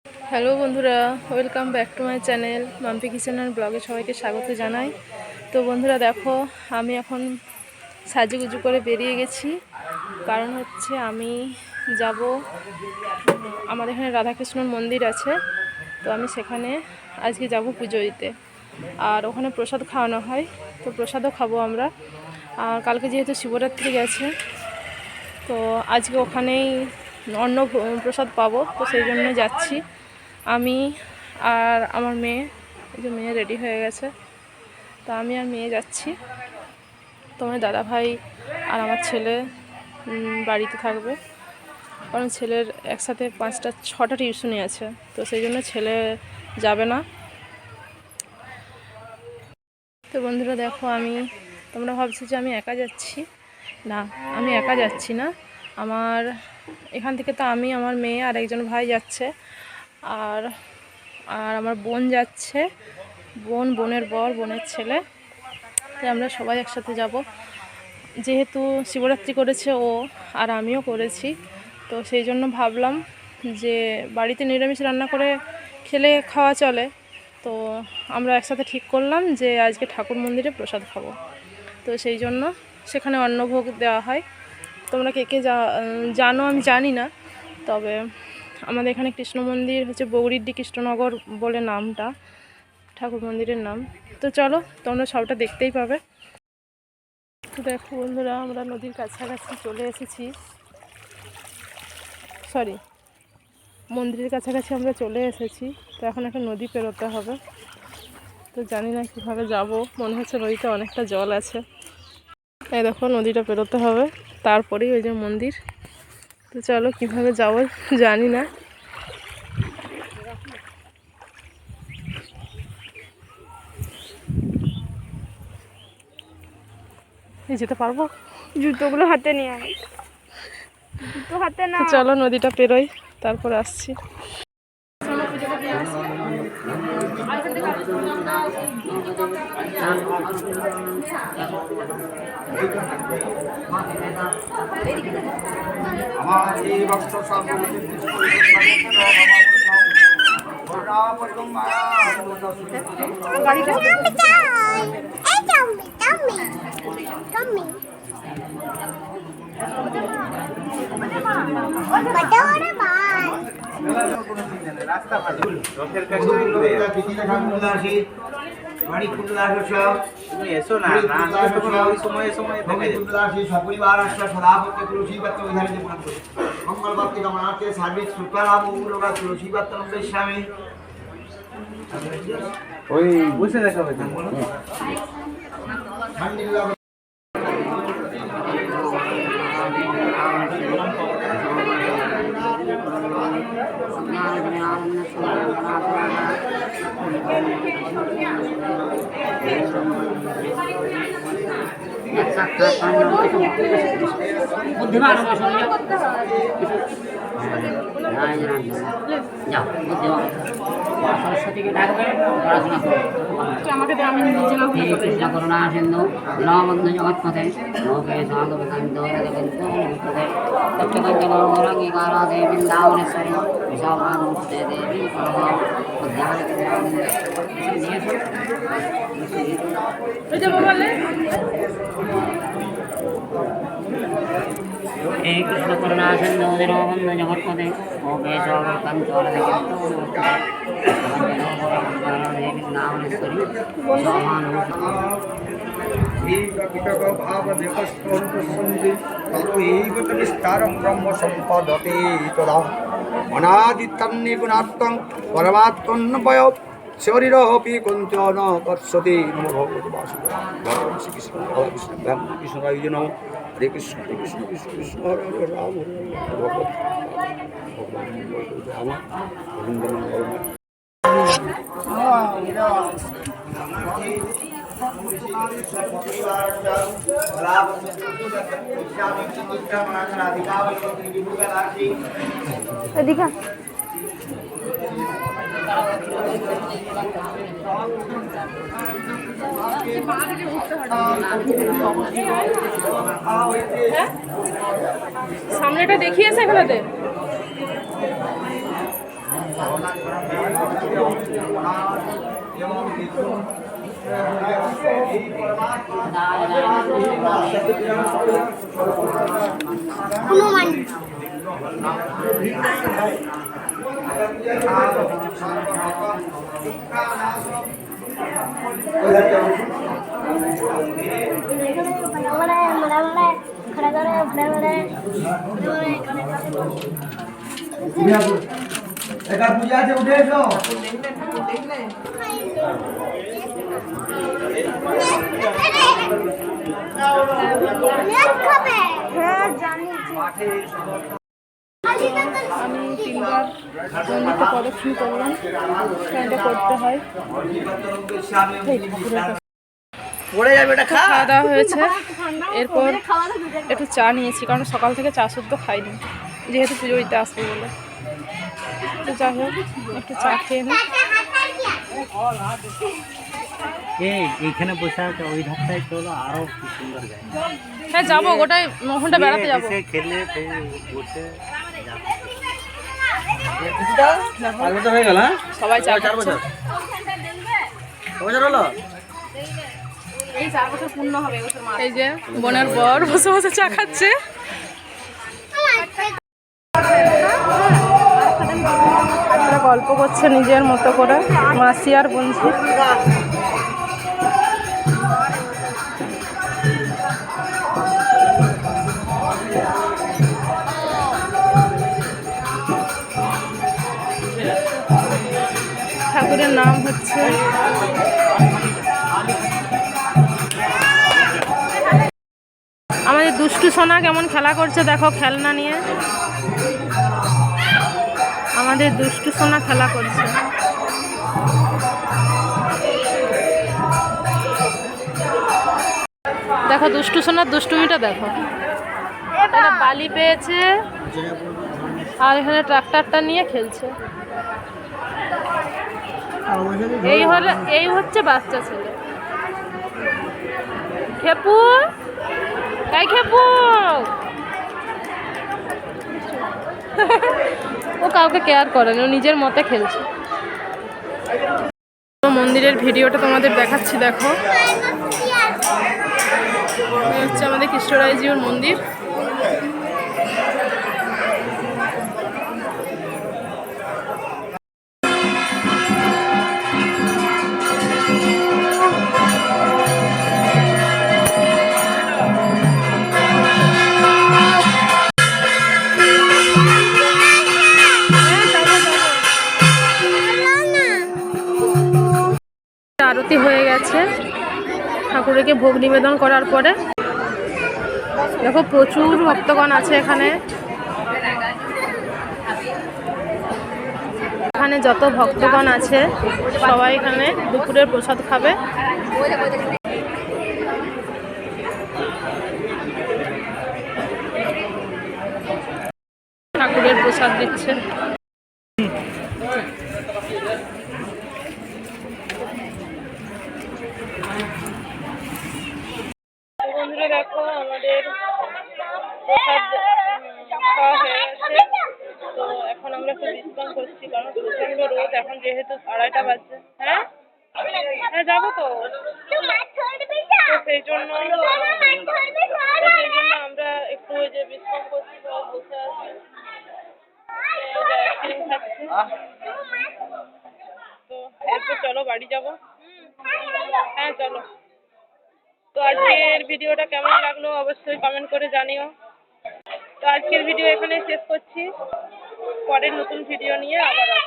Hello বন্ধুরা, welcome back to my channel Mampi kitchen and ব্লগে সবাইকে স্বাগত জানাই। তো বন্ধুরা দেখো, আমি এখন সাজুগুজু করে বেরিয়ে গেছি। কারণ হচ্ছে আমি যাব, আমাদের এখানে রাধাকৃষ্ণর মন্দির আছে, তো আমি সেখানে আজকে যাব পুজো দিতে। আর ওখানে প্রসাদ খাওয়ানো হয়, তো প্রসাদও খাবো আমরা। আর কালকে যেহেতু শিবরাত্রি গেছে, তো আজকে ওখানেই অন্ন প্রসাদ পাবো, তো সেই জন্য যাচ্ছি আমি আর আমার মেয়ে। এই যে মেয়ে রেডি হয়ে গেছে, তো আমি আর মেয়ে যাচ্ছি। তোমার দাদা ভাই আর আমার ছেলে বাড়িতে থাকবে, কারণ ছেলের একসাথে 5-6টা টিউশনি আছে, তো সেই জন্য ছেলে যাবে না। তো বন্ধুরা দেখো, তোমরা ভাবছো যে আমি একা যাচ্ছি। না, আমি একা যাচ্ছি না। আমার এখান থেকে তো আমি, আমার মেয়ে আর একজন ভাই যাচ্ছে, আর আর আমার বোন যাচ্ছে, বোনের বর, বোনের ছেলে। তাই আমরা সবাই একসাথে যাব। যেহেতু শিবরাত্রি করেছে ও, আর আমিও করেছি, তো সেই জন্য ভাবলাম যে বাড়িতে নিরামিষ রান্না করে খেলে খাওয়া চলে। তো আমরা একসাথে ঠিক করলাম যে আজকে ঠাকুর মন্দিরে প্রসাদ খাবো। তো সেই জন্য সেখানে অন্নভোগ দেওয়া হয়। তোমরা কে কে জানো আমি জানি না, তবে আমাদের এখানে কৃষ্ণ মন্দির হচ্ছে বগরিডি কৃষ্ণনগর বলে নামটা, ঠাকুর মন্দিরের নাম। তো চলো, তোমরা সবটা দেখতেই পাবে। তো দেখো বন্ধুরা, আমরা নদীর কাছাকাছি চলে এসেছি, মন্দিরের কাছাকাছি আমরা চলে এসেছি। তো এখন একটা নদী পেরোতে হবে, তো জানি না কীভাবে যাব। মনে হচ্ছে নদীতে অনেকটা জল আছে। এই দেখো, নদীটা পেরোতে হবে, তারপরেই ওই যে মন্দির। তো চলো, কীভাবে যাবো জানি না। যেতে পারবো? জুতোগুলো হাতে নিয়ে আয়, জুতো হাতে না। চলো নদীটা পেরোই, তারপর আসছি। আমার এই ভক্ত সব রাস্তা ভালো রথের কাছে বাড়ি তুমি এসো না, ওই সময়ে সপরিবার আসা সদাপত্য তুলসী পাত্র বিধারিত মঙ্গল ভক্তি কামনার্থে সার্বিক সুতরাম মঙ্গলবা তুলসী পাত্র স্বামী। ওই বসে দেখা হয়েছে বুদ্ধিমান সরস্বতীকে ডাকবে, প্রার্থনা করবে। কৃষ্ণ করুণা সিন্ধু নবন্ধু জগৎপথে লোকে সাগরকান্ত সত্যকাঞ্চনঙ্গীকারা দেবী বৃন্দাবনেশ্বরী বিশাখানন্দে দেবী हे कृष्ण करुणा सिंधु दीनबंधु जगत्पते ओके सागरकांचन देवी नामेश्वरी भाव विस्तारं ब्रह्म सम्पदते तदा अनादितन्ने गुणात्मं परमात्मन्वय शरीरपि कुञ्चन तत्सति नमो भगवते वासुदेवाय भगवान् श्रीकृष्ण भगवान् कृष्णाय नमः हरे कृष्ण कृष्ण कृष्ण कृष्ण हरे हरे राम हरे भगवत भगवान राम गोविंद दीघा সামনেটা দেখিয়েছে এখানেতে। একা পূজা আছে উঠে এসো আমি 3বার মন্দিরটা প্রদক্ষিণ করলাম, এটা করতে হয়। পড়ে যাবে এটা খা খাওয়া দাওয়া হয়েছে, এরপর একটু চা নিয়েছি, কারণ সকাল থেকে চা শুদ্ধ খাইনি, যেহেতু পুজো দিতে আসবে বলে। তো যাই হোক, একটু চা খেয়ে নিই। এইখানে বসে আছে, ওই ধারটায় চলো, আরো কি সুন্দর জায়গা। হ্যাঁ যাবো, গোটায় ওখানটা বেড়াতে যাবো। খেলে বসে হয়ে গেল। হ্যাঁ সবাই চা 4 বছর 4 বছর হলো। এই যে বোনের বর বসে বসে চা খাচ্ছে। ওরা গল্প করছে নিজের মতো করে, মাসি আর বন্ধু। ঠাকুরের নাম হচ্ছে আমাদের দুষ্টু সোনা কেমন খেলা করছে দেখো, খেলনা নিয়ে। আমাদের দুষ্টু সোনা খেলা করছে। দেখো দুষ্টু সোনার দুষ্টুমিটা দেখো, এখানে বালি পেয়েছে আর এখানে ট্রাক্টরটা নিয়ে খেলছে। এই হচ্ছে বাচ্চা ছেলে। খেপু, এই খেপু, ও কাউকে কেয়ার করে না, ও নিজের মতে খেলছে। মন্দিরের ভিডিওটা তোমাদের দেখাচ্ছি, দেখো। এই হচ্ছে আমাদের কৃষ্ণরায়জিউর মন্দির। আরতি হয়ে গেছে, ঠাকুরকে ভোগ নিবেদন করার পরে দেখো প্রচুর ভক্তগণ আছে এখানে। এখানে যত ভক্তগণ আছে সবাই এখানে দুপুরের প্রসাদ খাবে। ঠাকুরের প্রসাদ দিচ্ছে। বন্ধুরা দেখো, আমাদের প্রসাদ খাওয়া হয়ে গেছে। তো এখন আমরা একটু বিশ্রাম করছি, কারণ প্রচন্ড রোদ। এখন যেহেতু 2:30টা বাজছে। হ্যাঁ হ্যাঁ যাবো তো, সেই জন্য আমরা একটু ওই যে বিশ্রাম করছি, বসে আছি, আইসক্রিম খাচ্ছি। তো এরপর চলো বাড়ি যাবো। হ্যাঁ চলো। তো আজকের ভিডিওটা কেমন লাগলো অবশ্যই কমেন্ট করে জানিও। তো আজকের ভিডিও এখানে শেষ করছি, পরের নতুন ভিডিও নিয়ে আবার আসবো।